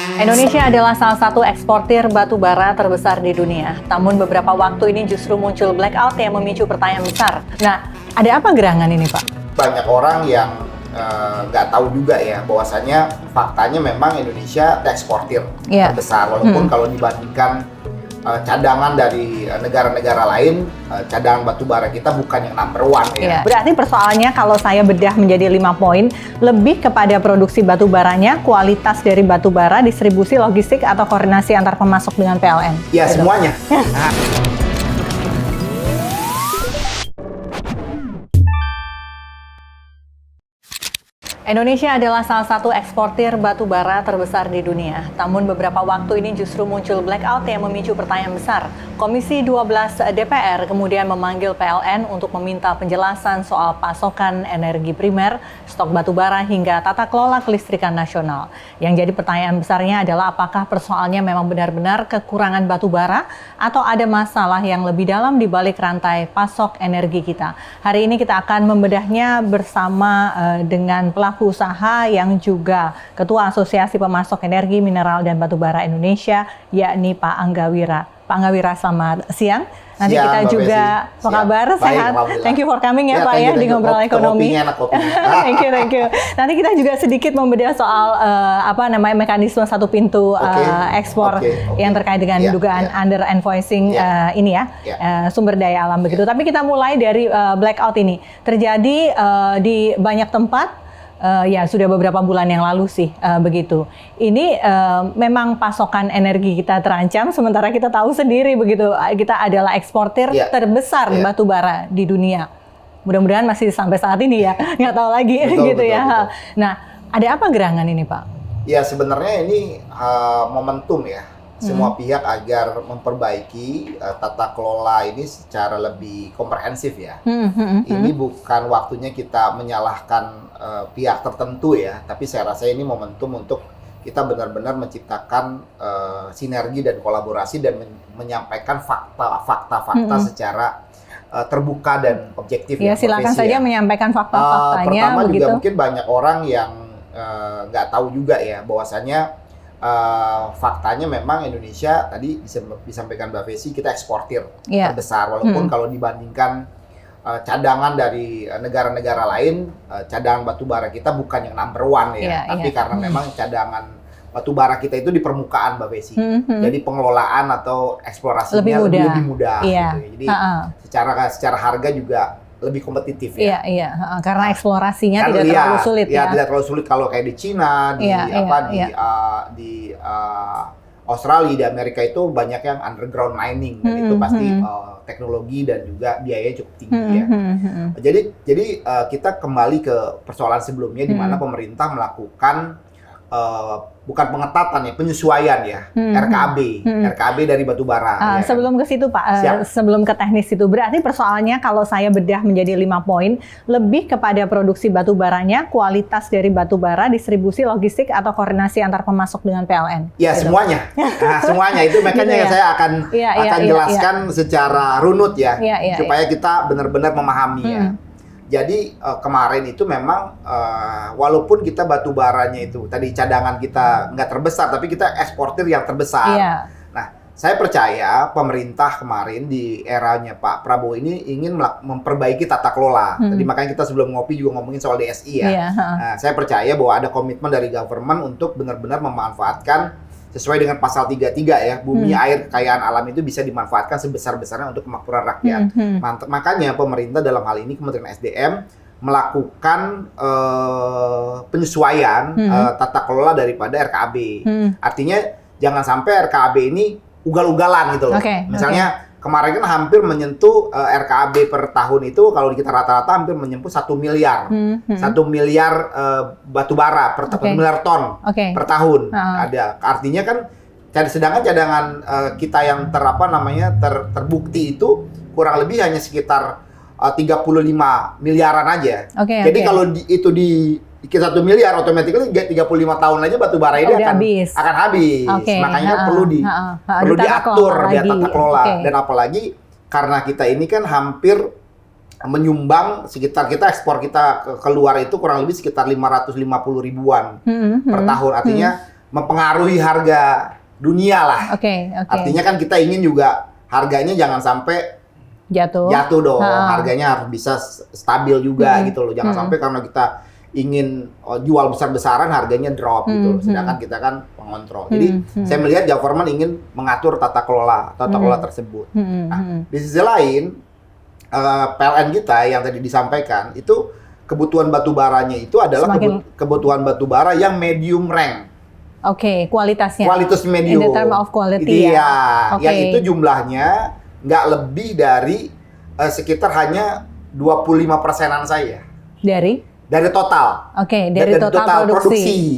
Indonesia adalah salah satu eksportir batu bara terbesar di dunia. Namun beberapa waktu ini justru muncul blackout yang memicu pertanyaan besar. Nah, ada apa gerangan ini, Pak? Banyak orang yang nggak tahu juga ya, bahwasanya faktanya memang Indonesia eksportir terbesar. Walaupun kalau dibandingkan cadangan dari negara-negara lain, cadangan batu bara kita bukan yang number one ya. Berarti persoalannya kalau saya bedah menjadi 5 poin, lebih kepada produksi batu baranya, kualitas dari batu bara, distribusi logistik atau koordinasi antar pemasok dengan PLN. Ya, gitu. Semuanya. Indonesia adalah salah satu eksportir batu bara terbesar di dunia. Namun beberapa waktu ini justru muncul blackout yang memicu pertanyaan besar. Komisi 12 DPR kemudian memanggil PLN untuk meminta penjelasan soal pasokan energi primer, stok batu bara hingga tata kelola kelistrikan nasional. Yang jadi pertanyaan besarnya adalah apakah persoalannya memang benar-benar kekurangan batu bara atau ada masalah yang lebih dalam di balik rantai pasok energi kita. Hari ini kita akan membedahnya bersama dengan pelaku usaha yang juga Ketua Asosiasi Pemasok Energi, Mineral, dan Batu Bara Indonesia, yakni Pak Angga Wira. Pak Angga Wira, selamat siang. Nanti kita juga, apa kabar? Sehat? Thank you for coming ya Pak ya, di Ngobrol Ekonomi. Thank you. Nanti kita juga sedikit membedah soal mekanisme satu pintu ekspor yang terkait dengan dugaan under invoicing ini ya, sumber daya alam begitu. Tapi kita mulai dari blackout ini. Terjadi di banyak tempat. Sudah beberapa bulan yang lalu sih begitu. Ini memang pasokan energi kita terancam, sementara kita tahu sendiri begitu. Kita adalah eksportir terbesar batu bara di dunia. Mudah-mudahan masih sampai saat ini ya, nggak tahu lagi betul. Nah, ada apa gerangan ini, Pak? Ya sebenarnya ini momentum ya. Semua pihak agar memperbaiki tata kelola ini secara lebih komprehensif ya. Ini bukan waktunya kita menyalahkan pihak tertentu ya, tapi saya rasa ini momentum untuk kita benar-benar menciptakan sinergi dan kolaborasi dan menyampaikan fakta-fakta secara terbuka dan objektif. Ya, silakan saja menyampaikan fakta-faktanya. Pertama begitu. Juga mungkin banyak orang yang nggak tahu juga ya, bahwasanya faktanya memang Indonesia tadi disampaikan Mbak Vesy, kita eksportir terbesar. Walaupun kalau dibandingkan cadangan dari negara-negara lain, cadangan batu bara kita bukan yang number one ya. Tapi karena memang cadangan batu bara kita itu di permukaan Mbak Vesy. Jadi pengelolaan atau eksplorasinya lebih mudah gitu. Jadi secara harga juga lebih kompetitif ya. Iya, karena eksplorasinya tidak terlalu sulit ya. Tidak terlalu sulit kalau kayak di Cina, di Australia, di Amerika itu banyak yang underground mining, dan itu pasti teknologi dan juga biayanya cukup tinggi ya. Jadi kita kembali ke persoalan sebelumnya di mana pemerintah melakukan bukan pengetatan ya, penyesuaian ya, RKAB dari batu bara. Sebelum ke situ Pak, sebelum ke teknis itu, berarti persoalannya kalau saya bedah menjadi 5 poin, lebih kepada produksi batu baranya, kualitas dari batu bara, distribusi logistik atau koordinasi antar pemasok dengan PLN. Ya gitu. Semuanya, semuanya itu makanya saya akan jelaskan secara runut ya, supaya kita benar-benar memahami ya. Jadi kemarin itu memang walaupun kita batu baranya itu tadi cadangan kita nggak terbesar, tapi kita eksportir yang terbesar. Nah, saya percaya pemerintah kemarin di eranya Pak Prabowo ini ingin memperbaiki tata kelola. Tadi makanya kita sebelum ngopi juga ngomongin soal DSI ya. Nah, saya percaya bahwa ada komitmen dari government untuk benar-benar memanfaatkan sesuai dengan pasal 33 ya, bumi, air, kekayaan alam itu bisa dimanfaatkan sebesar-besarnya untuk kemakmuran rakyat. Makanya pemerintah dalam hal ini Kementerian SDM melakukan penyesuaian tata kelola daripada RKAB. Artinya jangan sampai RKAB ini ugal-ugalan gitu loh. Misalnya kemarin kan hampir menyentuh RKAB per tahun itu kalau kita rata-rata hampir menyentuh 1 miliar. 1 miliar batu bara per 1 miliar ton per tahun. Ada artinya kan sedangkan cadangan kita yang terbukti itu kurang lebih hanya sekitar 35 miliaran aja. Jadi kalau itu di 1 miliar, otomatis 35 tahun aja batu bara ini akan habis. Makanya perlu diatur, tata kelola. Dan apalagi karena kita ini kan hampir menyumbang sekitar kita ekspor kita keluar itu kurang lebih sekitar 550 ribuan per tahun. Artinya mempengaruhi harga dunia lah. Artinya kan kita ingin juga harganya jangan sampai jatuh dong. Harganya harus bisa stabil juga gitu loh. Jangan sampai karena kita ingin jual besar-besaran harganya drop gitu loh. Sedangkan kita kan pengontrol. Jadi saya melihat government ingin mengatur tata kelola tersebut. Nah, di sisi lain PLN kita yang tadi disampaikan itu kebutuhan batu baranya itu adalah kebutuhan batu bara yang medium rank. Kualitasnya. Kualitas medium. In the term of quality yang itu jumlahnya nggak lebih dari sekitar hanya 25%-an saya. Dari total. Dari total produksi.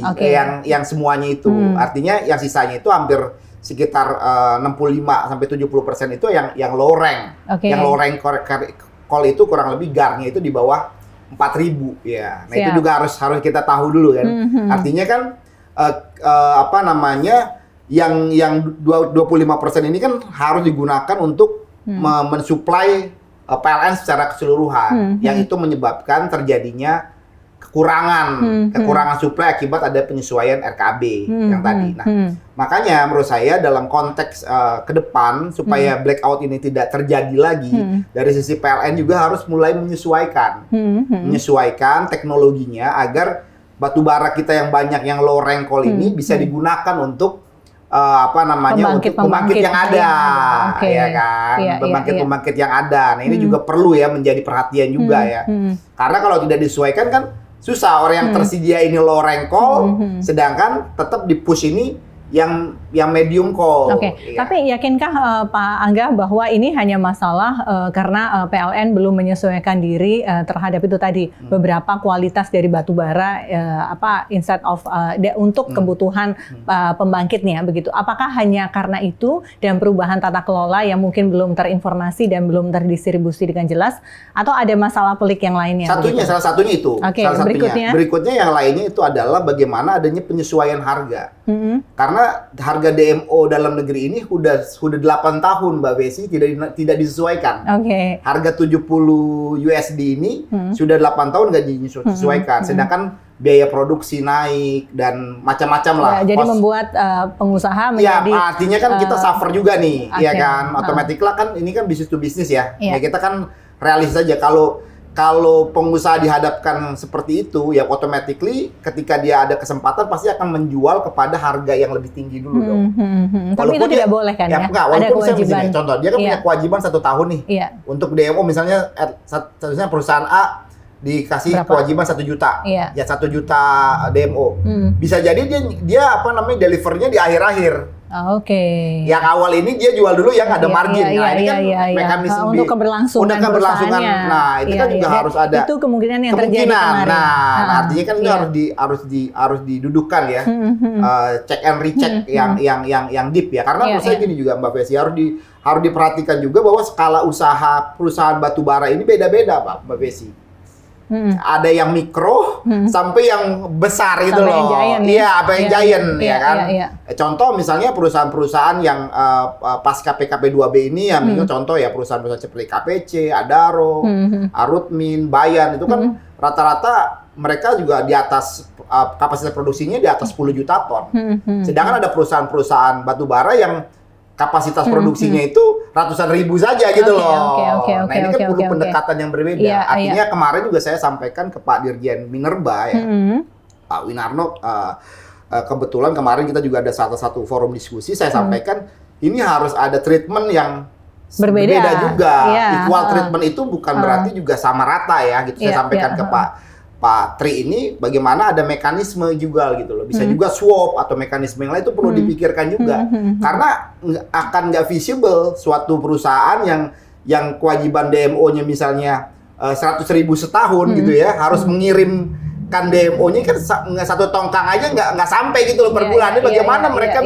Yang semuanya itu. Artinya yang sisanya itu hampir sekitar 65-70% itu yang low rank. Yang low rank call itu kurang lebih GAR-nya itu di bawah 4.000 ya. Nah, itu juga harus kita tahu dulu kan. Artinya kan yang 25% ini kan harus digunakan untuk mensuplai PLN secara keseluruhan, yang itu menyebabkan terjadinya kekurangan suplai akibat ada penyesuaian RKAB yang tadi. Nah, makanya menurut saya dalam konteks ke depan supaya blackout ini tidak terjadi lagi, dari sisi PLN juga harus mulai menyesuaikan teknologinya agar batu bara kita yang banyak yang low rank call ini bisa digunakan untuk pembangkit yang ada, ya kan, pembangkit yang ada. Nah, ini juga perlu ya menjadi perhatian juga ya, karena kalau tidak disesuaikan kan susah orang yang tersedia ini low rank call, sedangkan tetap di push ini yang medium call. Tapi yakinkah Pak Angga bahwa ini hanya masalah karena PLN belum menyesuaikan diri terhadap itu tadi beberapa kualitas dari batu bara instead of untuk kebutuhan pembangkitnya begitu. Apakah hanya karena itu dan perubahan tata kelola yang mungkin belum terinformasi dan belum terdistribusi dengan jelas, atau ada masalah pelik yang lainnya? Salah satunya itu. Berikutnya yang lainnya itu adalah bagaimana adanya penyesuaian harga. Karena harga DMO dalam negeri ini sudah 8 tahun Mbak Besi tidak disesuaikan. Harga 70 USD ini sudah 8 tahun nggak disesuaikan. Sedangkan biaya produksi naik dan macam-macam lah. Jadi membuat pengusaha menjadi artinya kan kita suffer juga nih, ya kan. Otomatis lah kan ini kan bisnis to bisnis ya. Ya kita kan realistis saja kalau pengusaha dihadapkan seperti itu, ya automatically ketika dia ada kesempatan pasti akan menjual kepada harga yang lebih tinggi dulu dong. Tapi itu tidak boleh kan ya? Enggak, ada kewajiban. Contoh, dia kan punya kewajiban 1 tahun nih. Untuk DMO misalnya, seharusnya perusahaan A dikasih kewajiban 1 juta. Ya 1 juta DMO. Bisa jadi dia delivernya di akhir-akhir. Yang awal ini dia jual dulu yang ada margin. Ini kan mekanisme untuk keberlangsungan. Nah, itu kan juga harus ada. Itu kemungkinan yang terjadi kemarin. Nah, artinya kan itu harus didudukan ya. Check and recheck yang deep ya. Karena menurut saya gini juga Mbak Besi, harus diperhatikan juga bahwa skala usaha perusahaan batu bara ini beda-beda Mbak Besi. Ada yang mikro sampai yang besar gitu loh. Iya, apa yang giant ya kan. Contoh misalnya perusahaan-perusahaan yang pasca PKP2B ini yang contoh ya perusahaan-perusahaan seperti KPC, Adaro, Arutmin, Bayan itu kan rata-rata mereka juga di atas kapasitas produksinya di atas 10 juta ton. Sedangkan ada perusahaan-perusahaan batu bara yang kapasitas produksinya itu ratusan ribu saja gitu loh. Nah ini kan perlu pendekatan yang berbeda. Artinya kemarin juga saya sampaikan ke Pak Dirjen Minerba ya, Pak Winarno. Kebetulan kemarin kita juga ada satu forum diskusi. Saya sampaikan ini harus ada treatment yang berbeda juga. Equal treatment itu bukan berarti juga sama rata ya. Gitu. Saya sampaikan ke Pak Tri ini bagaimana ada mekanisme juga gitu loh. Bisa juga swap atau mekanisme yang lain itu perlu dipikirkan juga. Karena akan nggak visible suatu perusahaan yang kewajiban DMO-nya misalnya 100.000 setahun gitu ya, harus mengirimkan DMO-nya kan satu tongkang aja nggak sampai gitu loh per bulan. Ini bagaimana mereka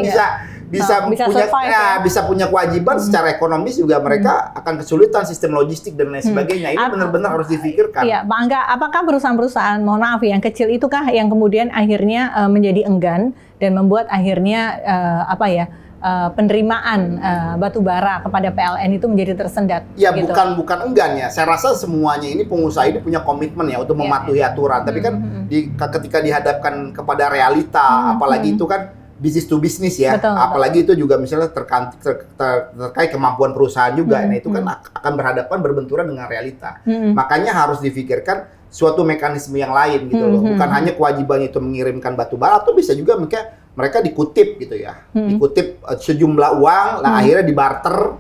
bisa punya kewajiban secara ekonomis juga mereka akan kesulitan sistem logistik dan lain sebagainya. Ini benar-benar harus difikirkan. Iya, Pak Angga, apakah perusahaan-perusahaan, mohon maaf yang kecil itukah yang kemudian akhirnya menjadi enggan dan membuat akhirnya penerimaan batu bara kepada PLN itu menjadi tersendat? Ya gitu. bukan enggan ya. Saya rasa semuanya ini pengusaha ini punya komitmen ya untuk mematuhi aturan. Tapi kan ketika dihadapkan kepada realita, apalagi itu kan bisnis to bisnis ya. Betul, Apalagi itu juga misalnya terkait kemampuan perusahaan juga. Nah itu kan akan berbenturan dengan realita. Makanya harus difikirkan suatu mekanisme yang lain gitu loh. Bukan hanya kewajibannya itu mengirimkan batu bara, atau bisa juga mereka dikutip gitu ya. Dikutip sejumlah uang, lah akhirnya dibarter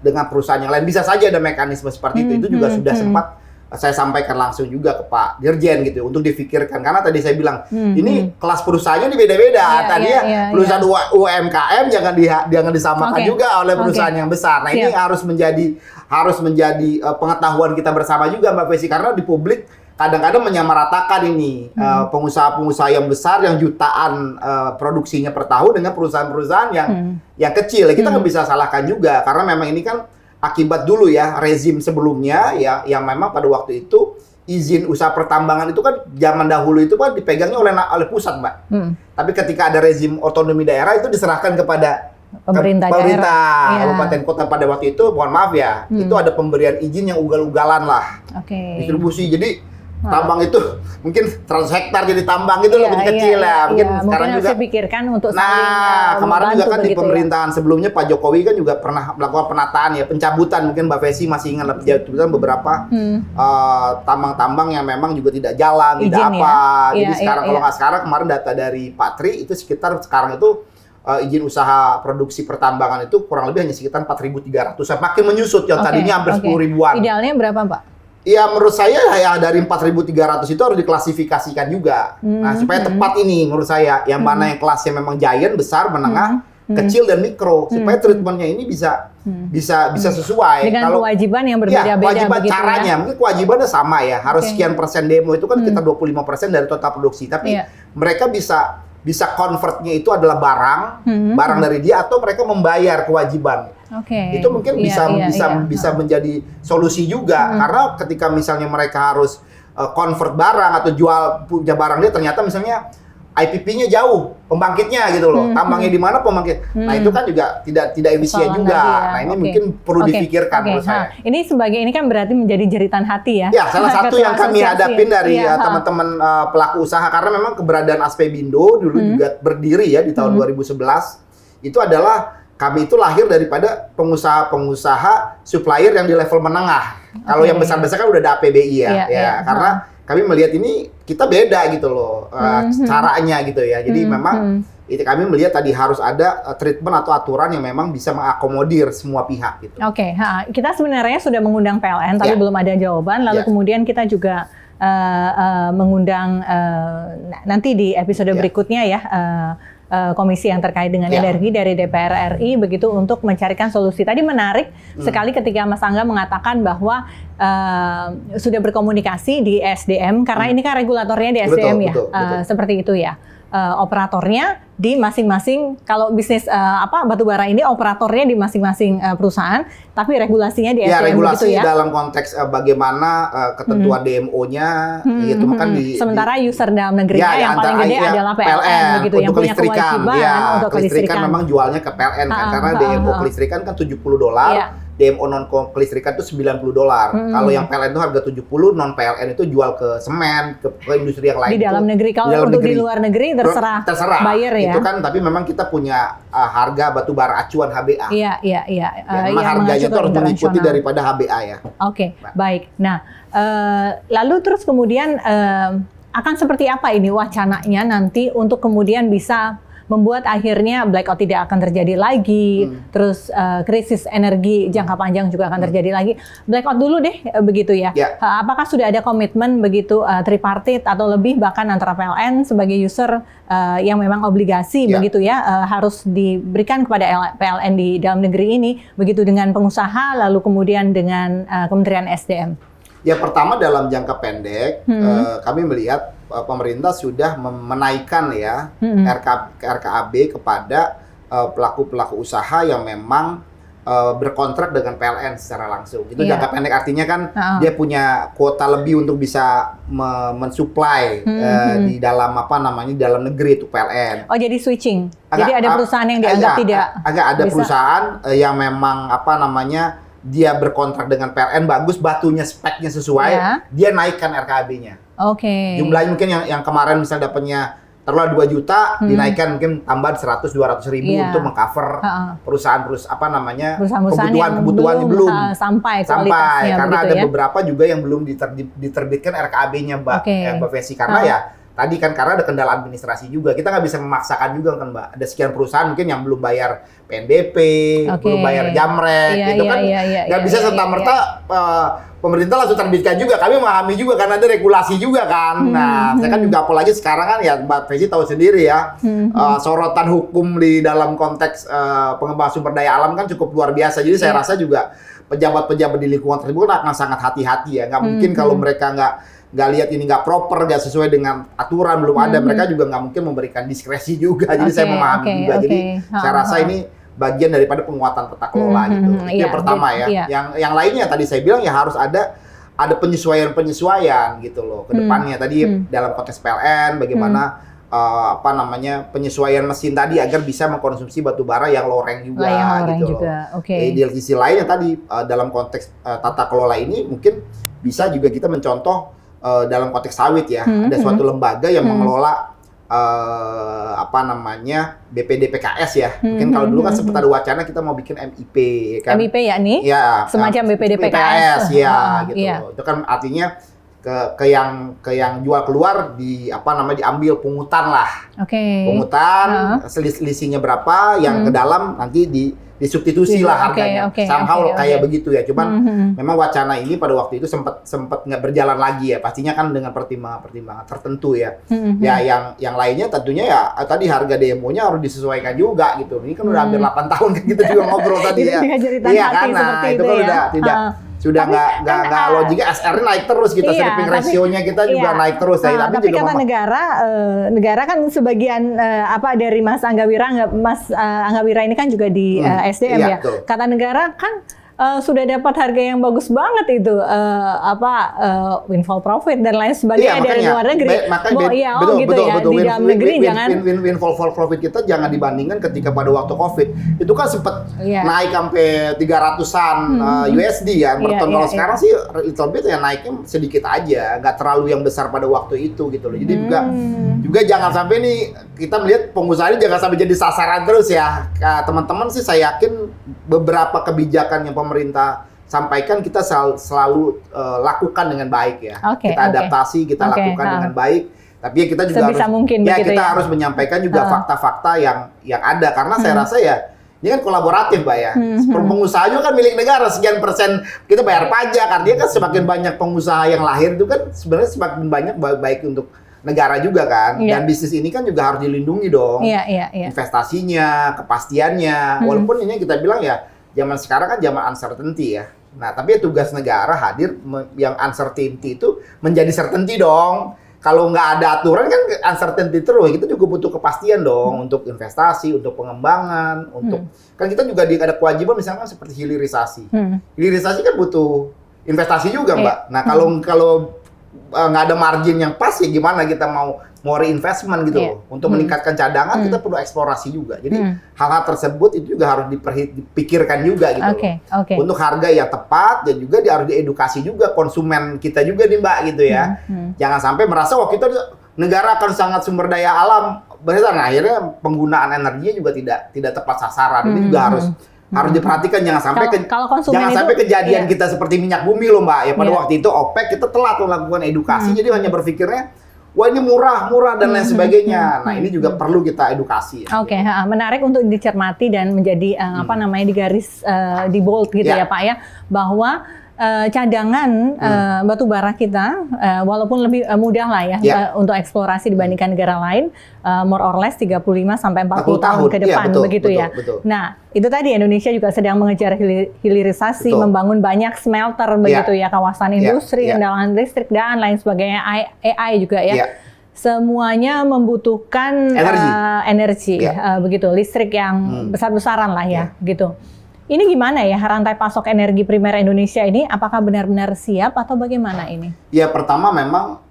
dengan perusahaan yang lain. Bisa saja ada mekanisme seperti itu. Itu juga sudah sempat saya sampaikan langsung juga ke Pak Dirjen gitu untuk difikirkan, karena tadi saya bilang ini kelas perusahaannya ini beda-beda. Tadinya perusahaan UMKM jangan disamakan juga oleh perusahaan yang besar. Nah ini harus menjadi pengetahuan kita bersama juga Mbak Fesi, karena di publik kadang-kadang menyamaratakan ini pengusaha-pengusaha yang besar yang jutaan produksinya per tahun dengan perusahaan-perusahaan yang kecil. Kita nggak bisa salahkan juga, karena memang ini kan akibat dulu ya rezim sebelumnya ya, yang memang pada waktu itu izin usaha pertambangan itu kan zaman dahulu itu kan dipegangnya oleh pusat, Mbak. Tapi ketika ada rezim otonomi daerah itu diserahkan kepada pemerintah kabupaten kota pada waktu itu. Mohon maaf ya, itu ada pemberian izin yang ugal-ugalan lah, distribusi. Jadi tambang itu mungkin 100 hektar jadi tambang itu lebih kecil ya. Mungkin sekarang juga harus dipikirkan untuk kemarin juga kan di pemerintahan sebelumnya Pak Jokowi kan juga pernah melakukan penataan ya, pencabutan. Mungkin Mbak Fesi masih ingat pencabutan beberapa tambang-tambang yang memang juga tidak jalan, tidak apa. Jadi sekarang kalau nggak sekarang, kemarin data dari Pak Tri itu sekitar sekarang itu izin usaha produksi pertambangan itu kurang lebih hanya sekitar 4.300. Makin menyusut, yang tadinya hampir 10 ribuan. Idealnya berapa, Pak? Ya menurut saya ya dari 4.300 itu harus diklasifikasikan juga. Nah supaya tepat ini menurut saya, yang mana yang kelasnya memang giant, besar, menengah, kecil dan mikro, supaya treatmentnya ini bisa sesuai. Dengan kewajiban yang berbeda-beda. Kewajiban begitu caranya, mungkin kewajibannya sama ya, harus sekian persen demo itu kan kita 25% dari total produksi, tapi mereka bisa convertnya itu adalah barang dari dia, atau mereka membayar kewajiban. Itu mungkin bisa menjadi solusi juga, karena ketika misalnya mereka harus convert barang atau jual punya barang dia, ternyata misalnya IPP-nya jauh, pembangkitnya gitu loh, tambangnya di mana pembangkit. Nah itu kan juga tidak efisien juga. Nah ini mungkin perlu dipikirkan menurut saya. Ini kan berarti menjadi jeritan hati ya. Ya salah satu yang kami hadapin dari teman-teman pelaku usaha, karena memang keberadaan Aspebindo dulu juga berdiri ya di tahun 2011 itu adalah kami itu lahir daripada pengusaha-pengusaha supplier yang di level menengah. Kalau yang besar-besar kan udah ada APBI ya. Karena kami melihat ini kita beda gitu loh caranya gitu ya. Jadi memang itu kami melihat tadi harus ada treatment atau aturan yang memang bisa mengakomodir semua pihak gitu. Kita sebenarnya sudah mengundang PLN tapi belum ada jawaban. Lalu kemudian kita juga mengundang nanti di episode berikutnya ya. Komisi yang terkait dengan energi dari DPR RI begitu, untuk mencarikan solusi. Tadi menarik sekali ketika Mas Angga mengatakan bahwa sudah berkomunikasi di SDM, karena ini kan regulatornya di SDM betul. Seperti itu ya. Operatornya di masing-masing, kalau bisnis batubara ini operatornya di masing-masing perusahaan, tapi regulasinya di SDM regulasi begitu ya. Dalam konteks bagaimana ketentuan DMO-nya gitu kan sementara user dalam negerinya yang paling gede adalah PLN begitu, yang punya kewajiban untuk kelistrikan memang jualnya ke PLN kan, karena DMO kelistrikan kan $70. DMO non kelistrikan itu $90. Kalau yang PLN itu harga 70, non PLN itu jual ke semen, ke industri yang lain. Di dalam negeri. Kalau untuk di luar negeri terserah buyer ya. Itu kan, tapi memang kita punya harga batubara acuan HBA. Memang harganya itu harus mengikuti daripada HBA ya. Baik. Nah, lalu terus kemudian akan seperti apa ini wacananya nanti untuk kemudian bisa membuat akhirnya blackout tidak akan terjadi lagi, terus krisis energi jangka panjang juga akan terjadi lagi. Blackout dulu deh begitu ya. Apakah sudah ada komitmen begitu tripartit atau lebih bahkan antara PLN sebagai user yang memang obligasi begitu ya harus diberikan kepada PLN di dalam negeri ini, begitu dengan pengusaha lalu kemudian dengan Kementerian SDM? Ya pertama dalam jangka pendek kami melihat pemerintah sudah menaikkan ya RKAB kepada pelaku-pelaku usaha yang memang berkontrak dengan PLN secara langsung. Itu jangka pendek, artinya kan dia punya kuota lebih untuk bisa mensuplai di dalam dalam negeri itu PLN. Oh jadi switching. Jadi ada perusahaan yang dianggap ada perusahaan yang memang dia berkontrak dengan PLN, bagus, batunya speknya sesuai, dia naikkan RKAB-nya. Jumlahnya mungkin yang kemarin misalnya dapatnya taruhlah 2 juta dinaikkan mungkin tambahan 100-200 ribu untuk mengcover perusahaan-perusahaan kebutuhan belum sampai karena ada ya? beberapa juga yang belum diterbitkan RKAB-nya Mbak Mbak Fesi, karena ya tadi kan karena ada kendala administrasi juga, kita nggak bisa memaksakan juga kan Mbak, ada sekian perusahaan mungkin yang belum bayar PNBP, belum bayar jamret, itu kan nggak bisa serta-merta pemerintah langsung terbitkan juga. Kami memahami juga karena ada regulasi juga kan. Nah, saya kan juga apalagi sekarang kan ya Mbak Fesi tahu sendiri ya, sorotan hukum di dalam konteks pengembangan sumber daya alam kan cukup luar biasa. Jadi saya rasa juga pejabat-pejabat di lingkungan tersebut akan sangat hati-hati ya. Nggak mungkin kalau mereka nggak lihat ini nggak proper, nggak sesuai dengan aturan, belum ada, mereka juga nggak mungkin memberikan diskresi juga. Jadi saya memahami juga. Jadi saya rasa ini bagian daripada penguatan tata kelola gitu. Itu yang pertama ya. Yang lainnya tadi saya bilang ya harus ada penyesuaian gitu loh ke depannya. Tadi dalam konteks PLN bagaimana penyesuaian mesin tadi agar bisa mengkonsumsi batu bara yang loreng juga gitu loh. Di sisi lainnya tadi dalam konteks tata kelola ini mungkin bisa juga kita mencontoh dalam konteks sawit ya. Ada suatu lembaga yang mengelola BPDPKS ya. Mungkin kalau dulu kan sempat ada wacana kita mau bikin MIP kan. MIP ya nih? Ya, semacam BPDPKS ya gitu. Itu kan artinya ke yang jual keluar diambil pungutan lah. Pungutan selisihnya berapa, yang ke dalam nanti disubstitusi lah harganya. Somehow kayak begitu ya. Cuman memang wacana ini pada waktu itu sempat nggak berjalan lagi ya. Pastinya kan dengan pertimbangan tertentu ya. Ya yang lainnya tentunya ya tadi harga demonya harus disesuaikan juga gitu. Ini kan udah hampir 8 tahun kan kita juga ngobrol tadi ya. Iya kan, nah itu kan udah sudah nggak logiknya, SR naik terus gitu, stripping ratio-nya kita juga naik terus. Tapi juga kata negara kan sebagian dari Mas Angga Wira ini kan juga di SDM ya. Betul. Kata negara kan sudah dapat harga yang bagus banget itu windfall profit dan lain sebagainya dari luar negeri. Di dalam negeri jangan windfall profit kita jangan dibandingkan ketika pada waktu Covid. Itu kan sempat naik sampai 300-an USD ya per ton. Kalau sekarang sih little bit ya naiknya sedikit aja, nggak terlalu yang besar pada waktu itu gitu loh. Jadi juga jangan sampai nih kita melihat pengusaha ini jangan sampai jadi sasaran terus ya. Teman-teman sih saya yakin beberapa kebijakan yang pemerintah sampaikan kita selalu lakukan dengan baik ya. Kita adaptasi, kita lakukan dengan baik. Tapi ya kita juga harus menyampaikan juga fakta-fakta yang ada, karena saya rasa ya ini kan kolaboratif Mbak ya. Pengusaha juga kan milik negara, sekian persen kita bayar pajak. Artinya kan semakin banyak pengusaha yang lahir itu kan sebenarnya semakin banyak baik untuk negara juga kan. Dan bisnis ini kan juga harus dilindungi dong. Investasinya, kepastiannya. Walaupun ini kita bilang ya zaman sekarang kan zaman uncertainty ya. Nah, tapi tugas negara hadir yang uncertainty itu menjadi certainty dong. Kalau nggak ada aturan kan uncertainty terus. Kita juga butuh kepastian dong untuk investasi, untuk pengembangan, untuk kan kita juga ada kewajiban misalkan seperti hilirisasi. Hilirisasi kan butuh investasi juga, Mbak. Nah, kalau nggak ada margin yang pas ya gimana kita mau reinvestment gitu loh. Untuk meningkatkan cadangan kita perlu eksplorasi juga. Jadi hal-hal tersebut itu juga harus dipikirkan juga gitu loh. Untuk harga yang tepat dan juga harus diedukasi juga konsumen kita juga nih Mbak gitu ya. Jangan sampai merasa wah kita negara akan sangat sumber daya alam, akhirnya penggunaan energinya juga tidak tepat sasaran. Ini juga harus diperhatikan, jangan sampai kejadian kita seperti minyak bumi loh Mbak. Ya pada waktu itu OPEC kita telat melakukan edukasi, jadi hanya berpikirnya wah ini murah dan lain sebagainya. Nah ini juga perlu kita edukasi. Menarik untuk dicermati dan menjadi di garis di bold gitu ya Pak ya, bahwa cadangan batu bara kita walaupun lebih mudah lah ya untuk eksplorasi dibandingkan negara lain, more or less 35 sampai 40 tahun ke depan begitu ya. Nah, itu tadi Indonesia juga sedang mengejar hilirisasi, membangun banyak smelter begitu ya, kawasan industri, kendaraan listrik dan lain sebagainya, AI juga ya. Semuanya membutuhkan energi begitu, listrik yang besar-besaran lah ya gitu. Ini gimana ya rantai pasok energi primer Indonesia ini? Apakah benar-benar siap atau bagaimana ini? Ya pertama memang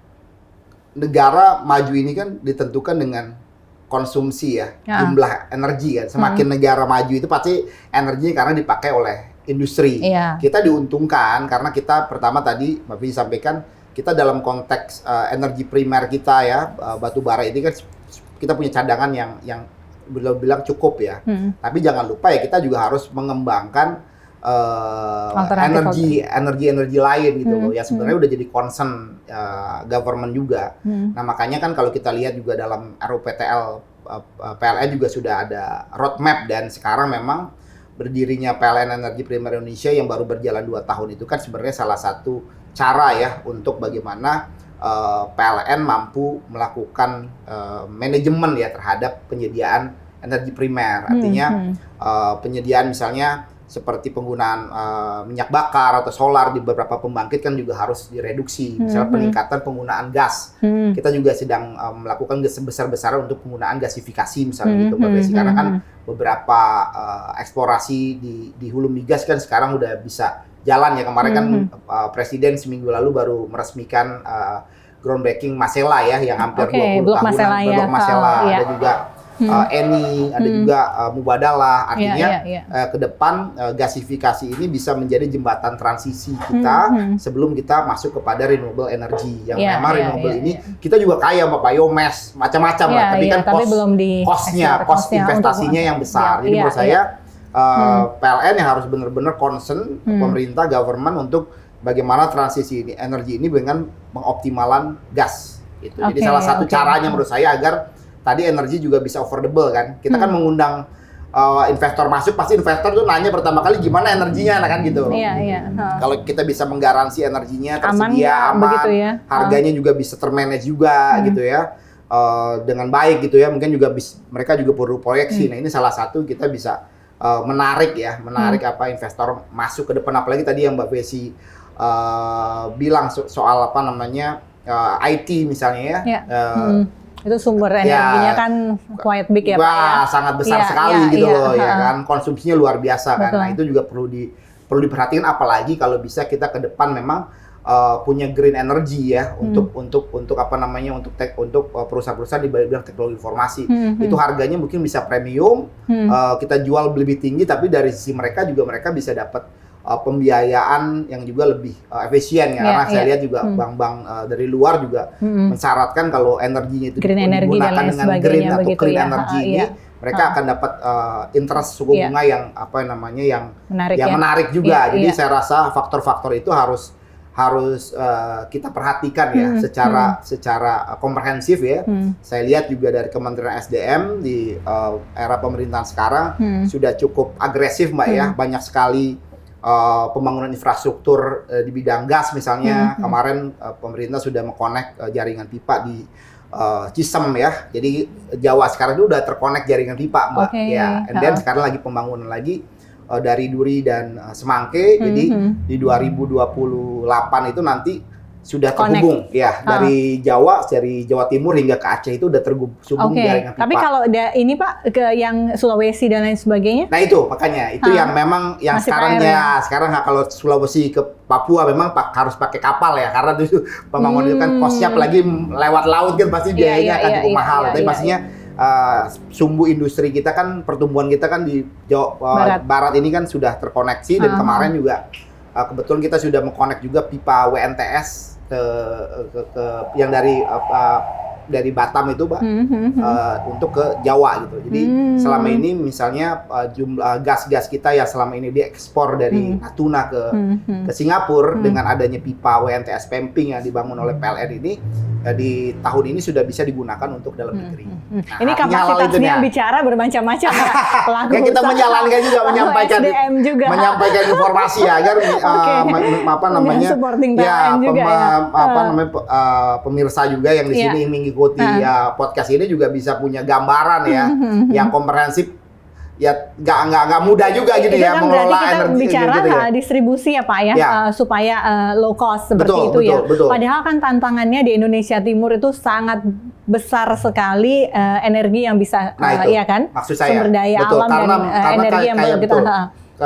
negara maju ini kan ditentukan dengan konsumsi ya, jumlah energi kan. Semakin negara maju itu pasti energinya karena dipakai oleh industri. Kita diuntungkan karena kita pertama tadi Mbak Fi sampaikan kita dalam konteks energi primer kita ya, batu bara ini kan kita punya cadangan yang bilang cukup ya. Tapi jangan lupa ya kita juga harus mengembangkan energi lain gitu loh. Ya sebenarnya udah jadi concern government juga. Nah makanya kan kalau kita lihat juga dalam RUPTL PLN juga sudah ada roadmap, dan sekarang memang berdirinya PLN Energi Primer Indonesia yang baru berjalan 2 tahun itu kan sebenarnya salah satu cara ya untuk bagaimana PLN mampu melakukan manajemen ya terhadap penyediaan energi primer. Artinya penyediaan misalnya seperti penggunaan minyak bakar atau solar di beberapa pembangkit kan juga harus direduksi. Misalnya peningkatan penggunaan gas. Kita juga sedang melakukan besar-besaran untuk penggunaan gasifikasi misalnya gitu Mbak Desi. Karena kan beberapa eksplorasi di hulu migas kan sekarang udah bisa jalan ya. Kemarin kan Presiden seminggu lalu baru meresmikan groundbreaking Masela ya, yang hampir 20 Blok tahunan Masela, Blok Masela. ya. Ada juga Eni, ada juga Mubadala. Artinya ke depan gasifikasi ini bisa menjadi jembatan transisi kita sebelum kita masuk kepada renewable energy. Yang memang renewable ini kita juga kaya sama biomass, macam-macam lah. Tapi kan cost investasinya yang besar. Jadi menurut saya PLN yang harus benar-benar concern pemerintah, government untuk bagaimana transisi energi ini dengan mengoptimalan gas. Gitu. Jadi salah satu caranya menurut saya agar tadi energi juga bisa affordable kan. Kita kan mengundang investor masuk, pasti investor tuh nanya pertama kali gimana energinya, kan gitu. Kalau kita bisa menggaransi energinya tersedia, aman, begitu ya. Harganya juga bisa termanage juga gitu ya. Dengan baik gitu ya. Mungkin juga mereka juga perlu proyeksi. Nah, ini salah satu kita bisa menarik apa investor masuk ke depan, apalagi tadi yang Mbak Besi bilang soal apa namanya IT misalnya ya. Itu sumber energinya kan quite big ya Pak ya. Sangat besar sekali gitu loh ya kan, konsumsinya luar biasa kan. Nah itu juga perlu diperhatikan, apalagi kalau bisa kita ke depan memang punya green energy ya untuk apa namanya untuk perusahaan-perusahaan di bidang teknologi informasi. Itu harganya mungkin bisa premium, kita jual lebih tinggi, tapi dari sisi mereka bisa dapat pembiayaan yang juga lebih efisien ya, karena saya lihat juga bank-bank dari luar juga mensyaratkan kalau energinya itu digunakan dengan green atau clean energy ini, mereka akan dapat interest suku bunga yang apa namanya yang menarik juga. Jadi saya rasa faktor-faktor itu harus kita perhatikan ya secara komprehensif ya. Saya lihat juga dari Kementerian SDM di era pemerintahan sekarang sudah cukup agresif Mbak ya, banyak sekali pembangunan infrastruktur di bidang gas misalnya. Kemarin pemerintah sudah mengkonek jaringan pipa di Cisem ya. Jadi Jawa sekarang itu udah terkonek jaringan pipa Mbak ya. And then sekarang lagi pembangunan lagi dari Duri dan Semangke. Jadi di 2028 itu nanti sudah terhubung ya, dari Jawa Timur hingga ke Aceh itu udah terhubung jaringan pipa. Tapi kalau ini Pak ke yang Sulawesi dan lain sebagainya? Nah itu makanya itu yang memang yang sekarang kalau Sulawesi ke Papua memang harus pakai kapal ya, karena itu pembangunan itu kan cost-nya apalagi lewat laut kan pasti biayanya akan cukup mahal. Tapi pastinya sumbu industri kita kan, pertumbuhan kita kan di Jawa Barat ini kan sudah terkoneksi, dan kemarin juga kebetulan kita sudah mengkonek juga pipa WNTS ke yang dari Batam itu Pak, untuk ke Jawa gitu. Jadi selama ini misalnya jumlah gas kita ya selama ini diekspor dari Natuna ke Singapura, dengan adanya pipa WNTS pumping yang dibangun oleh PLN ini, di tahun ini sudah bisa digunakan untuk dalam negeri. Nah, ini kapasitasnya bicara bermacam-macam ya. Ya kita menjalankan juga, menyampaikan informasi ya, agar apa namanya pemirsa juga yang di sini mengikuti podcast ini juga bisa punya gambaran ya yang komprehensif. Ya nggak mudah juga gitu ya mengelola energi. Bicara gitu ya. Distribusi ya Pak ya, supaya low cost seperti itu ya. Padahal kan tantangannya di Indonesia Timur itu sangat besar sekali, energi yang bisa ya kan, maksud saya, sumber daya alam karena energi yang kita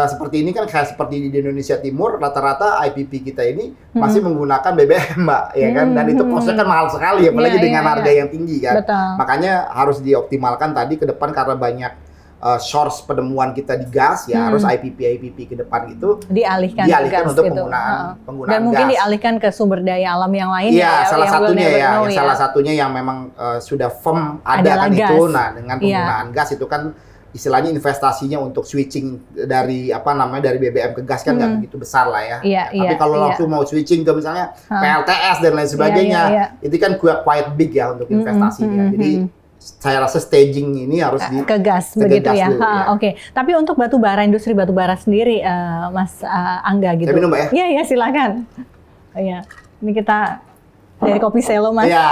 seperti ini kan, kayak seperti di Indonesia Timur rata-rata IPP kita ini masih menggunakan BBM Mbak ya kan, dan itu costnya kan mahal sekali apalagi dengan harga yang tinggi kan. Makanya harus dioptimalkan tadi ke depan, karena banyak source penemuan kita di gas ya harus IPP ke depan itu dialihkan ke gas untuk gitu. penggunaan Dan mungkin gas. dialihkan ke sumber daya alam yang lain ya, salah satunya ya. Salah satunya yang memang sudah firm ada kan gas. itu. Nah, dengan penggunaan gas itu kan istilahnya investasinya untuk switching dari dari BBM ke gas kan nggak begitu besar lah ya. Tapi kalau langsung mau switching ke misalnya PLTS dan lain sebagainya, itu kan quite big ya untuk investasinya. Jadi saya rasa staging ini harus ke gas begitu ya. Oke. Tapi untuk industri batu bara sendiri, Mas Angga gitu. Saya minum, Mbak ya? Iya, silakan. Iya. Ini kita dari Kopi Selo, Mas. Iya.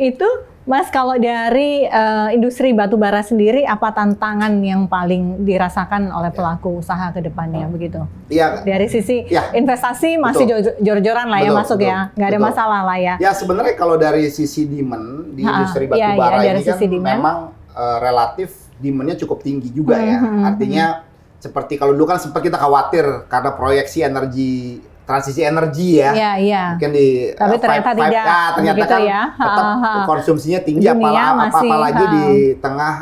Itu Mas, kalau dari industri batu bara sendiri, apa tantangan yang paling dirasakan oleh pelaku usaha ke depannya begitu? Iya. Dari sisi investasi masih jor-joran lah ya masuk ya, nggak ada masalah lah ya. Ya sebenarnya kalau dari sisi demand di industri batu bara ini kan memang relatif demand-nya cukup tinggi juga ya. Artinya seperti kalau dulu kan sempat kita khawatir karena proyeksi transisi energi ya. Iya. Mungkin di tapi ternyata tidak ternyata kan ya. Tetap konsumsinya tinggi apalagi di tengah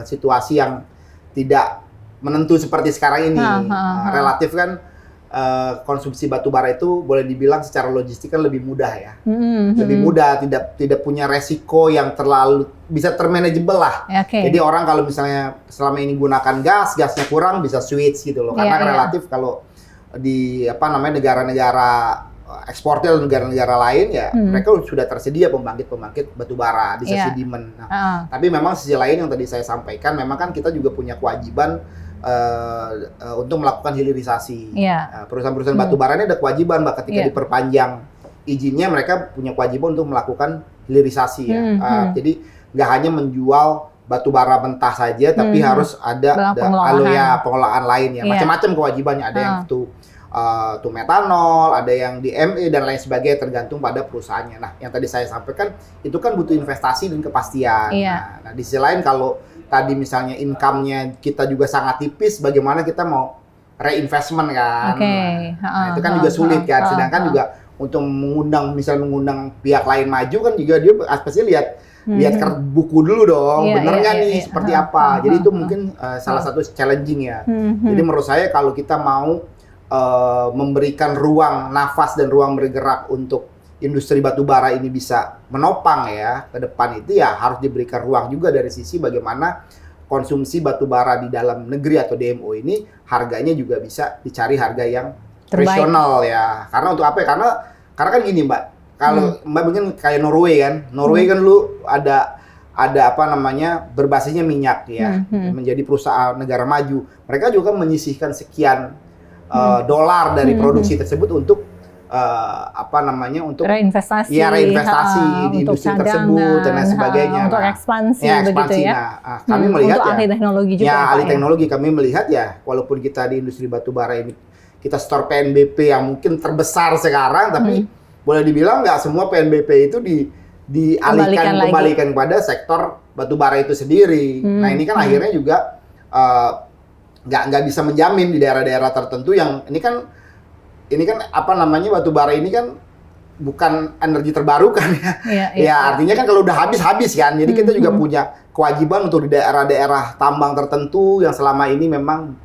situasi yang tidak menentu seperti sekarang ini. Relatif kan konsumsi batu bara itu boleh dibilang secara logistik kan lebih mudah ya. Lebih mudah, tidak punya resiko yang terlalu bisa termanageable lah. Jadi orang kalau misalnya selama ini gunakan gasnya kurang bisa switch gitu loh. Karena relatif kalau di negara-negara eksportir negara-negara lain ya mereka sudah tersedia pembangkit batu bara di sisi demand. Tapi memang sisi lain yang tadi saya sampaikan memang kan kita juga punya kewajiban untuk melakukan hilirisasi. Perusahaan-perusahaan batu bara ini ada kewajiban ketika diperpanjang izinnya mereka punya kewajiban untuk melakukan hilirisasi ya. Jadi nggak hanya menjual batu bara mentah saja, tapi harus ada pengolahan lain ya. Macam-macam kewajibannya. Ada yang to metanol, ada yang di ME dan lain sebagainya tergantung pada perusahaannya. Nah, yang tadi saya sampaikan itu kan butuh investasi dan kepastian. Nah, di sisi lain kalau tadi misalnya income-nya kita juga sangat tipis, bagaimana kita mau reinvestment kan? Nah, itu kan juga sulit kan. Sedangkan juga untuk mengundang pihak lain maju kan juga dia pasti lihat buku dulu dong, bener nggak nih seperti apa. Jadi itu mungkin salah satu challenging ya. Jadi menurut saya kalau kita mau memberikan ruang nafas dan ruang bergerak untuk industri batu bara ini bisa menopang ya ke depan itu ya harus diberikan ruang juga dari sisi bagaimana konsumsi batu bara di dalam negeri atau DMO ini harganya juga bisa dicari harga yang rasional ya. Karena untuk apa ya? Karena kan gini Mbak. Kalau Mbak mungkin kayak Norway kan lu ada berbasisnya minyak ya, menjadi perusahaan negara maju. Mereka juga menyisihkan sekian dolar dari produksi tersebut untuk untuk reinvestasi di industri tersebut dan lain sebagainya. Untuk ekspansi begitu ya. Nah, kami melihat untuk ahli teknologi juga. Ya, ahli teknologi kami melihat ya, walaupun kita di industri batu bara ini kita store PNBP yang mungkin terbesar sekarang, tapi boleh dibilang nggak semua PNBP itu kembalikan kepada sektor batu bara itu sendiri. Nah ini kan akhirnya juga nggak bisa menjamin di daerah-daerah tertentu yang ini kan batu bara ini kan bukan energi terbarukan ya. Ya artinya kan kalau udah habis kan. Jadi kita juga punya kewajiban untuk di daerah-daerah tambang tertentu yang selama ini memang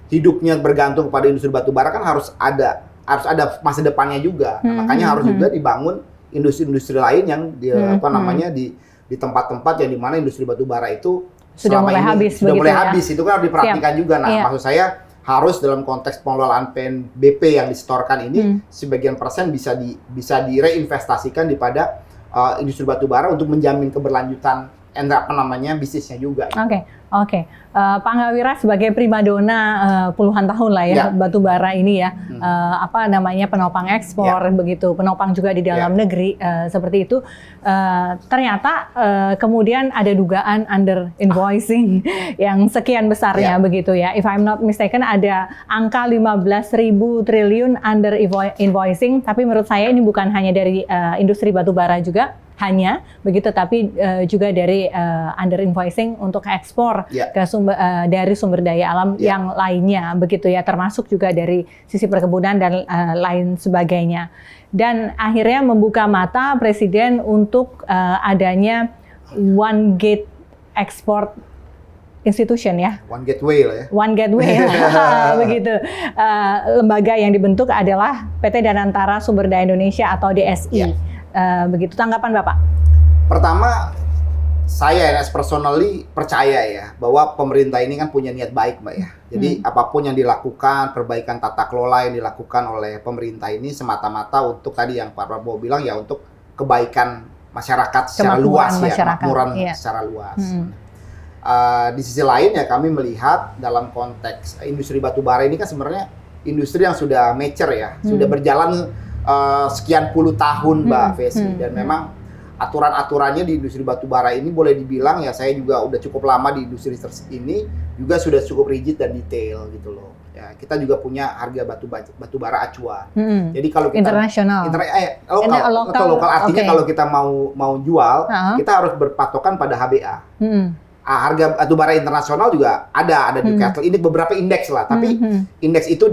hidupnya bergantung pada industri batu bara kan harus ada masa depannya juga. Nah, makanya harus juga dibangun industri-industri lain yang di tempat-tempat yang dimana industri batu bara itu sudah mulai habis. Itu kan harus diperhatikan juga. Nah, maksud saya harus dalam konteks pengelolaan PNBP yang disetorkan ini sebagian persen bisa direinvestasikan pada industri batu bara untuk menjamin keberlanjutan bisnisnya juga. Oke. Pak Angga Wira sebagai primadona puluhan tahun lah ya batu bara ini ya, penopang ekspor begitu, penopang juga di dalam negeri seperti itu. Ternyata kemudian ada dugaan under invoicing yang sekian besarnya begitu ya. If I'm not mistaken ada angka 15.000 triliun under invoicing, tapi menurut saya ini bukan hanya dari industri batu bara juga. Begitu, tapi juga dari under invoicing untuk ekspor ke dari sumber daya alam yang lainnya begitu ya, termasuk juga dari sisi perkebunan dan lain sebagainya. Dan akhirnya membuka mata Presiden untuk adanya one gate Export Institution ya. One Gateway lah ya. One Gateway, begitu. Lembaga yang dibentuk adalah PT Danantara Sumber Daya Indonesia atau DSI. Begitu tanggapan Bapak? Pertama, saya as personally percaya ya bahwa pemerintah ini kan punya niat baik, Mbak ya. Jadi apapun yang dilakukan, perbaikan tata kelola yang dilakukan oleh pemerintah ini semata-mata untuk tadi yang Pak Prabowo bilang ya untuk kebaikan masyarakat secara luas ya, kemakmuran secara luas. Di sisi lain ya kami melihat dalam konteks industri batubara ini kan sebenarnya industri yang sudah mature ya, sudah berjalan sekian puluh tahun Mbak Fesi, dan memang aturan-aturannya di industri batubara ini boleh dibilang ya saya juga udah cukup lama di industri ini juga sudah cukup rigid dan detail gitu loh. Ya, kita juga punya harga batubara acuan. Jadi kalau kita internasional, lokal artinya kalau kita mau jual, kita harus berpatokan pada HBA. Harga batubara internasional juga ada Newcastle. Ini beberapa indeks lah, tapi indeks itu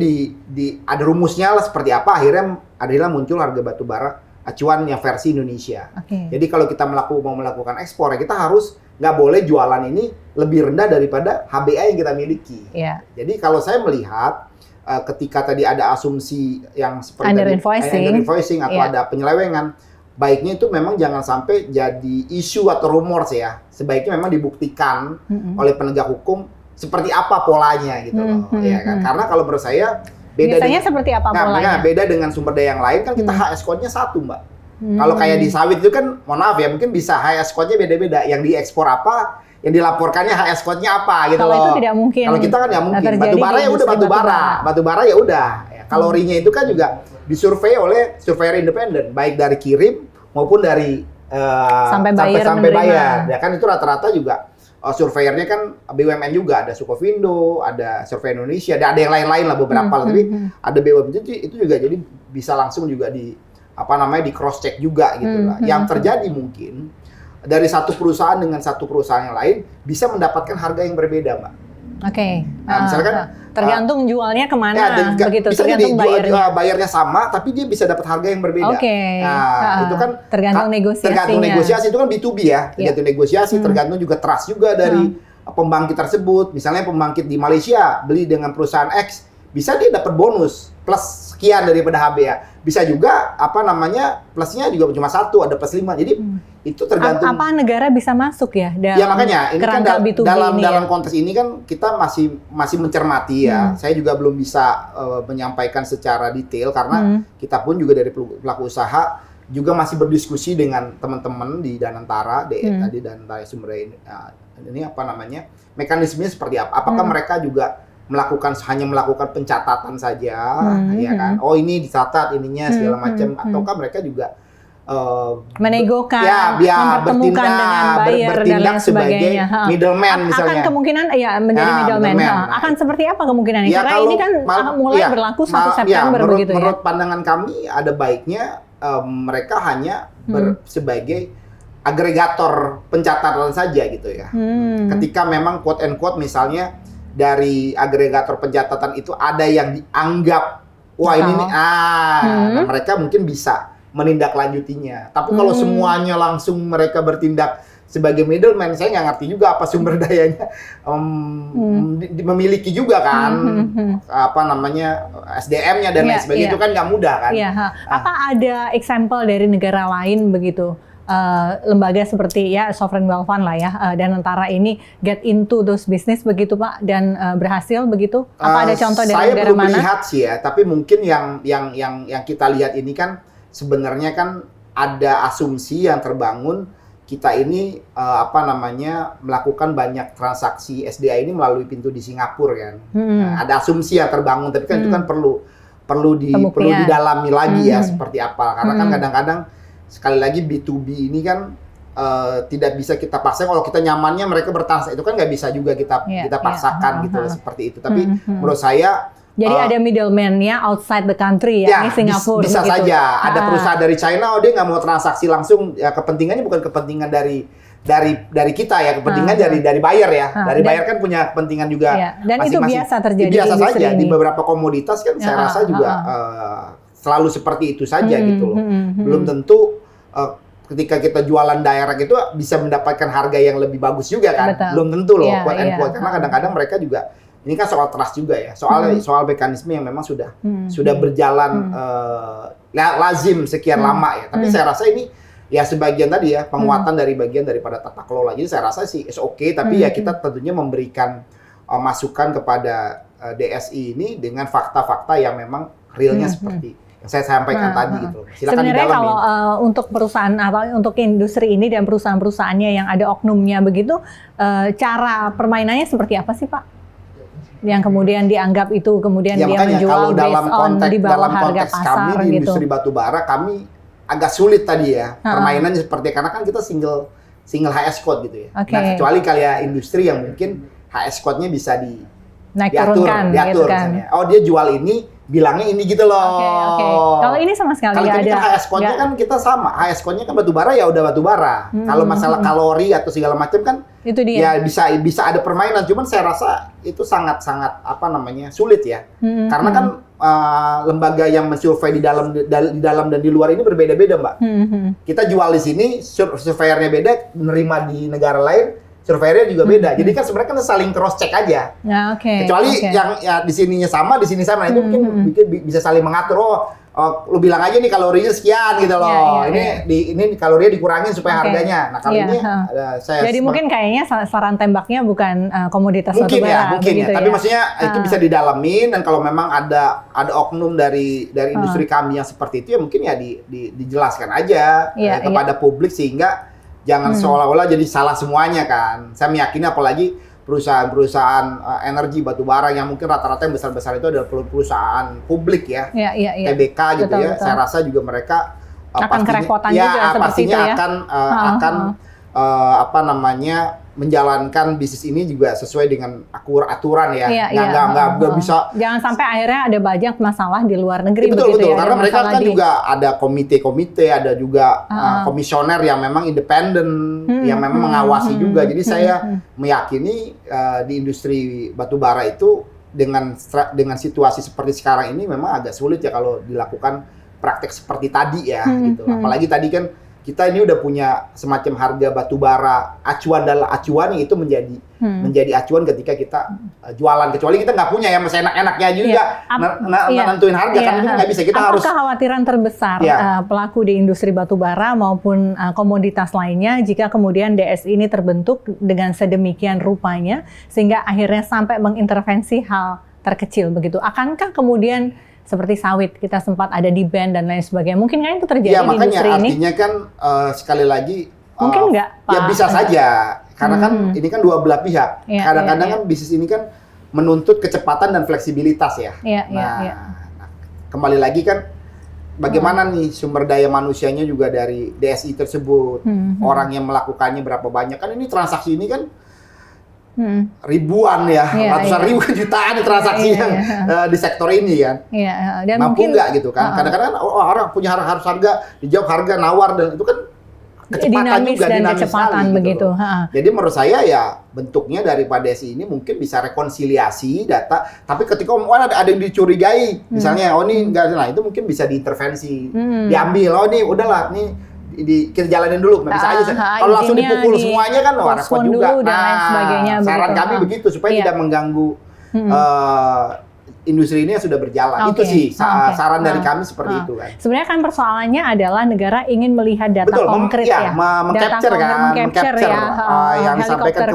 ada rumusnya lah seperti apa. Akhirnya muncul harga batubara acuan yang versi Indonesia. Jadi kalau kita mau melakukan ekspor, kita harus nggak boleh jualan ini lebih rendah daripada HBA yang kita miliki. Jadi kalau saya melihat ketika tadi ada asumsi yang seperti under invoicing atau ada penyelewengan, baiknya itu memang jangan sampai jadi isu atau rumors ya. Sebaiknya memang dibuktikan oleh penegak hukum seperti apa polanya gitu loh. Ya kan? Karena kalau menurut saya biasanya seperti apa polanya? Beda dengan sumber daya yang lain kan kita HS code-nya satu, Mbak. Kalau kayak di sawit itu kan, mohon maaf ya, mungkin bisa HS code-nya beda-beda. Yang diekspor apa, yang dilaporkannya HS code-nya apa gitu loh. Kalau itu tidak mungkin. Kalau kita kan nggak mungkin. Batubara ya udah batubara ya udah. Ya, kalorinya itu kan juga disurvei oleh surveyor independen, baik dari kirim maupun dari sampai bayar. Ya kan itu rata-rata juga surveyornya kan BUMN juga, ada Sukovindo, ada Survei Indonesia, ada yang lain-lain lah beberapa, tapi ada BUMN itu juga jadi bisa langsung juga di cross check juga gitu lah. Yang terjadi mungkin dari satu perusahaan dengan satu perusahaan yang lain bisa mendapatkan harga yang berbeda, Mbak. Nah, misalkan tergantung jualnya kemana, begitu. Tergantung bayarnya sama, tapi dia bisa dapat harga yang berbeda. Nah, itu kan tergantung negosiasinya. Tergantung negosiasi, itu kan B2B ya. Tergantung negosiasi, tergantung juga trust juga dari pembangkit tersebut. Misalnya pembangkit di Malaysia beli dengan perusahaan X, bisa dia dapat bonus plus sekian daripada HBA. Bisa juga plusnya juga cuma 1, ada plus 5. Jadi itu tergantung apa negara bisa masuk ya dalam makanya ini kan B2B dalam konteks ini kan kita masih mencermati ya. Saya juga belum bisa menyampaikan secara detail karena kita pun juga dari pelaku usaha juga masih berdiskusi dengan teman-teman di Danantara tadi Danantara Sumber Daya ini mekanismenya seperti apa? Apakah mereka juga hanya melakukan pencatatan saja ya kan? Oh ini dicatat ininya segala macam, ataukah mereka juga menegokan, mempertemukan dengan buyer dan lain sebagai middleman misalnya. Akan kemungkinan menjadi middleman. Akan seperti apa kemungkinannya? Karena ini kan mulai berlaku 1 September begitu ya. Menurut pandangan kami ada baiknya mereka hanya sebagai agregator pencatatan saja gitu ya. Ketika memang quote and quote misalnya dari agregator pencatatan itu ada yang dianggap nah mereka mungkin bisa menindaklanjutinya. Tapi kalau semuanya langsung mereka bertindak sebagai middleman, saya nggak ngerti juga apa sumber dayanya memiliki juga kan SDM-nya dan lain sebagainya. Itu kan nggak mudah kan. Apa ada example dari negara lain begitu? Lembaga seperti Sovereign Wealth Fund lah ya, Danantara ini get into those business begitu Pak, dan berhasil begitu? Apa ada contoh dari negara mana? Saya belum melihat sih ya, tapi mungkin yang kita lihat ini kan sebenarnya kan ada asumsi yang terbangun kita ini melakukan banyak transaksi SDA ini melalui pintu di Singapura kan. Ada asumsi yang terbangun, tapi kan itu kan perlu didalami lagi ya seperti apa, karena kan kadang-kadang sekali lagi B2B ini kan tidak bisa kita paksakan. Kalau kita nyamannya mereka bertransaksi, itu kan nggak bisa juga kita paksakan gitu seperti itu. Tapi menurut saya jadi ada middleman-nya outside the country ya, ini Singapura. Bisa begitu saja. Ada perusahaan dari China, dia nggak mau transaksi langsung. Ya kepentingannya bukan kepentingan dari kita ya, kepentingan dari buyer ya. Dari buyer kan punya kepentingan juga. Dan itu biasa terjadi. Biasa saja di beberapa komoditas kan saya rasa juga selalu seperti itu saja gitu loh. Belum tentu ketika kita jualan direct itu bisa mendapatkan harga yang lebih bagus juga kan. Betul. Belum tentu loh Iya, quote and iya. quote, karena kadang-kadang mereka juga ini kan soal trust juga ya. Soal mekanisme yang memang sudah berjalan lazim sekian lama ya. Tapi saya rasa ini ya sebagian tadi ya penguatan dari bagian daripada tata kelola. Jadi saya rasa sih oke, tapi ya kita tentunya memberikan masukan kepada DSI ini dengan fakta-fakta yang memang realnya seperti yang saya sampaikan tadi gitu. Silakan sebenarnya didalamin. kalau untuk perusahaan atau untuk industri ini dan perusahaan-perusahaannya yang ada oknumnya begitu, cara permainannya seperti apa sih Pak? Yang kemudian dianggap itu kemudian Ya, dia makanya menjual kalau di bawah dalam harga konteks pasar kami di gitu. industri batubara, kami agak sulit tadi ya permainannya seperti karena kan kita single HS code gitu ya. Oke. Nah, kecuali kalian industri yang mungkin HS code-nya bisa diatur gitu kan. misalnya. Oh, dia jual ini, bilangnya ini gitu loh. Oke. Kalau ini sama sekali Kalau nggak ini ada. kan HS code-nya kan kita sama. HS code-nya kan batubara ya udah batubara. Kalau masalah kalori atau segala macam kan itu dia. ya bisa ada permainan. Cuman saya rasa itu sangat sulit ya. Karena kan lembaga yang mensurvei di dalam dan di luar ini berbeda-beda, Mbak. Kita jual di sini, surveyornya beda, menerima di negara lain, surveyornya juga beda. Jadi kan sebenarnya kan saling cross check aja. Ya, Kecuali yang ya di sininya sama, di sini sama. Nah, itu mungkin bisa saling mengatur. Lu bilang aja nih kalorinya sekian gitu loh. Ini kalorinya dikurangin supaya harganya. Nah, kalau ini jadi mungkin kayaknya saran tembaknya bukan komoditas batubara. Mungkin ya. Tapi maksudnya itu bisa didalamin, dan kalau memang ada oknum dari industri kami yang seperti itu ya mungkin ya dijelaskan aja kepada publik sehingga jangan seolah-olah jadi salah semuanya kan. Saya meyakini apalagi perusahaan energi batubara yang mungkin rata-rata yang besar-besar itu adalah perusahaan publik ya. TBK gitu ya. Saya rasa juga mereka akan kerepotan juga seperti itu ya. akan menjalankan bisnis ini juga sesuai dengan aturan ya. Nggak bisa. Jangan sampai akhirnya ada banyak masalah di luar negeri. Betul. Karena mereka kan juga ada komite-komite, ada juga komisioner yang memang independen, yang memang mengawasi juga. Jadi saya meyakini di industri batubara itu dengan situasi seperti sekarang ini memang agak sulit ya kalau dilakukan praktek seperti tadi ya. Gitu. Apalagi tadi kan kita ini udah punya semacam harga batubara acuan yang itu menjadi acuan ketika kita jualan. Kecuali kita nggak punya ya, masih enak-enaknya juga nentuin harga kan itu nggak bisa. Kita harus. Kekhawatiran terbesar pelaku di industri batubara maupun komoditas lainnya jika kemudian DSI ini terbentuk dengan sedemikian rupanya sehingga akhirnya sampai mengintervensi hal terkecil begitu. Akankah kemudian seperti sawit, kita sempat ada di ban dan lain sebagainya. Mungkin kan itu terjadi di industri ini? Ya, makanya artinya kan sekali lagi mungkin nggak, Pak? Ya bisa saja, karena kan ini kan dua belah pihak. Kadang-kadang kan bisnis ini kan menuntut kecepatan dan fleksibilitas ya. Kembali lagi kan bagaimana nih sumber daya manusianya juga dari DSI tersebut, orang yang melakukannya berapa banyak. Kan ini transaksi ini kan ribuan ya, ratusan ribu jutaan transaksi yang di sektor ini kan. Dan mampu mungkin nggak gitu kan? Kadang-kadang orang punya harus harga, dijawab harga nawar, dan itu kan kecepatan juga, dinamis kecepatan sekali, begitu. Gitu. Jadi menurut saya ya bentuknya daripada DSI ini mungkin bisa rekonsiliasi data, tapi ketika ada yang dicurigai, misalnya ini enggak, nah itu mungkin bisa diintervensi, diambil, ini udahlah, nih kita jalanin dulu, bisa aja. Kalau langsung dipukul semuanya kan, repot juga. Saran kami begitu supaya tidak mengganggu industri ini yang sudah berjalan. Itu sih saran dari kami seperti itu kan. Sebenarnya kan persoalannya adalah negara ingin melihat data konkret mengcapture yang disampaikan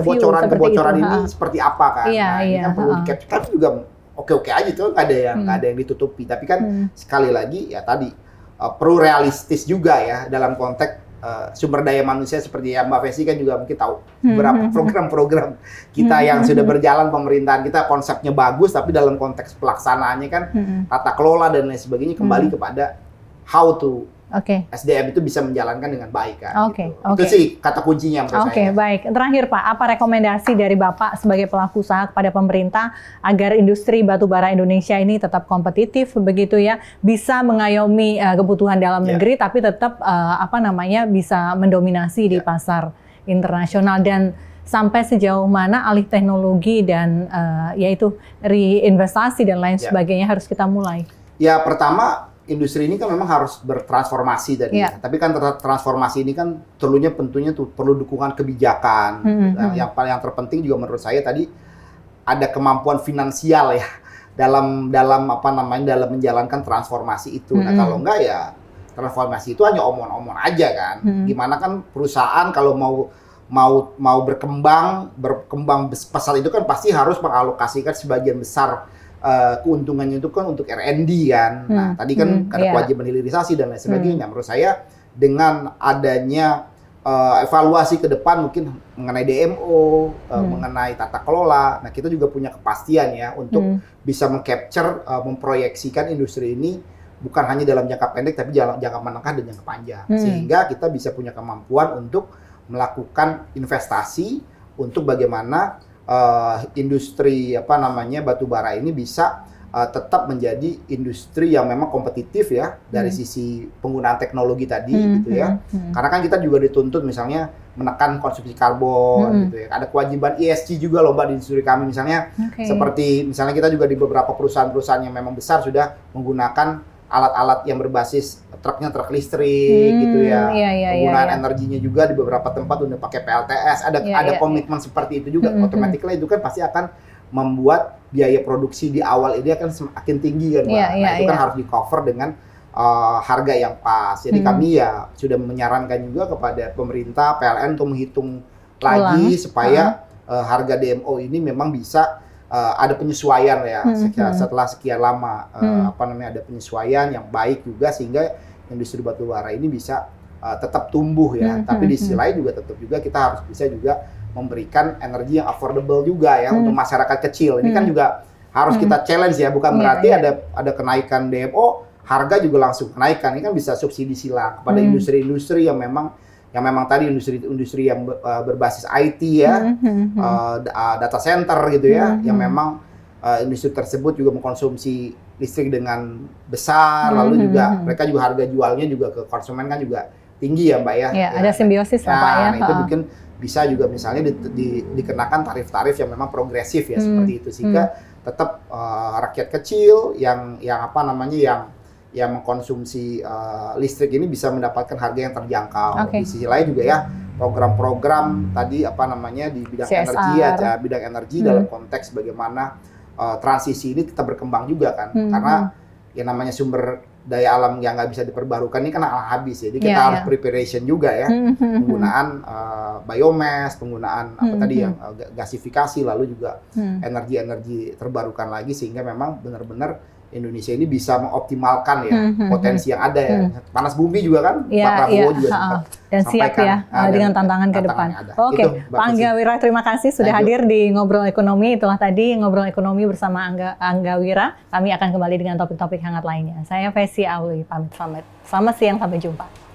kebocoran ini seperti apa kan. Ini kan perlu di-capture. Kami juga oke-oke aja tuh, nggak ada yang ditutupi. Tapi kan sekali lagi ya tadi perlu realistis juga ya dalam konteks sumber daya manusia seperti yang Mbak Fesi kan juga mungkin tahu beberapa program-program kita yang sudah berjalan, pemerintahan kita konsepnya bagus, tapi dalam konteks pelaksanaannya kan tata kelola dan lain sebagainya kembali kepada how to SDM itu bisa menjalankan dengan baik kan. Itu sih kata kuncinya menurut saya. Baik. Terakhir Pak, apa rekomendasi dari Bapak sebagai pelaku usaha kepada pemerintah agar industri batubara Indonesia ini tetap kompetitif begitu ya, bisa mengayomi kebutuhan dalam negeri tapi tetap bisa mendominasi di pasar internasional, dan sampai sejauh mana alih teknologi dan yaitu reinvestasi dan lain sebagainya harus kita mulai? Ya pertama industri ini kan memang harus bertransformasi tadi. Ya. Tapi kan transformasi ini kan tentunya perlu dukungan kebijakan. Yang terpenting juga menurut saya tadi ada kemampuan finansial ya dalam dalam menjalankan transformasi itu. Nah, kalau enggak ya transformasi itu hanya omong-omong aja kan. Gimana kan perusahaan kalau mau berkembang pesat itu kan pasti harus mengalokasikan sebagian besar keuntungannya itu kan untuk R&D kan. Nah, tadi kan ada kewajiban hilirisasi dan lain sebagainya. Menurut saya dengan adanya evaluasi ke depan mungkin mengenai DMO, mengenai tata kelola, nah kita juga punya kepastian ya untuk bisa mengcapture, memproyeksikan industri ini bukan hanya dalam jangka pendek tapi jangka menengah dan jangka panjang. Sehingga kita bisa punya kemampuan untuk melakukan investasi untuk bagaimana industri batu bara ini bisa tetap menjadi industri yang memang kompetitif ya dari sisi penggunaan teknologi tadi gitu ya. Karena kan kita juga dituntut misalnya menekan konsumsi karbon gitu ya. Ada kewajiban ESG juga loh Mbak di industri kami misalnya seperti misalnya kita juga di beberapa perusahaan-perusahaan yang memang besar sudah menggunakan alat-alat yang berbasis truk listrik gitu ya. Penggunaan energinya juga di beberapa tempat udah pakai PLTS. Ada komitmen seperti itu juga. Automatically itu kan pasti akan membuat biaya produksi di awal ini akan semakin tinggi kan, Mbak. Nah, itu kan harus di-cover dengan harga yang pas. Jadi kami ya sudah menyarankan juga kepada pemerintah PLN untuk menghitung lagi supaya harga DMO ini memang bisa ada penyesuaian ya setelah sekian lama ada penyesuaian yang baik juga sehingga industri batu bara ini bisa tetap tumbuh ya. Tapi di sisi lain juga tetap juga kita harus bisa juga memberikan energi yang affordable juga ya untuk masyarakat kecil. Ini kan juga harus kita challenge ya, bukan berarti ada kenaikan DMO harga juga langsung kenaikan. Ini kan bisa subsidi silang kepada industri-industri yang memang tadi industri yang berbasis IT ya, data center gitu ya, yang memang industri tersebut juga mengkonsumsi listrik dengan besar, lalu juga mereka juga harga jualnya juga ke konsumen kan juga tinggi ya Mbak ya. Ada simbiosis lah Pak ya. Nah itu mungkin bisa juga misalnya dikenakan tarif-tarif yang memang progresif ya seperti itu sehingga tetap rakyat kecil yang mengkonsumsi listrik ini bisa mendapatkan harga yang terjangkau. Di sisi lain juga ya program-program tadi di bidang CSR. energi bidang energi dalam konteks bagaimana transisi ini tetap berkembang juga kan karena yang namanya sumber daya alam yang nggak bisa diperbarukan ini kan habis ya. Jadi kita harus preparation juga ya penggunaan biomass, penggunaan gasifikasi lalu juga energi-energi terbarukan lagi sehingga memang benar-benar Indonesia ini bisa mengoptimalkan ya potensi yang ada ya. Panas bumi juga kan Pak Prabowo juga sempat dan siap ya dengan tantangan ke depan. Oke, Pak Angga Wira terima kasih sudah hadir di Ngobrol Ekonomi. Itulah tadi Ngobrol Ekonomi bersama Angga Wira. Kami akan kembali dengan topik-topik hangat lainnya. Saya Vesy Auli pamit. Selamat siang, sampai jumpa.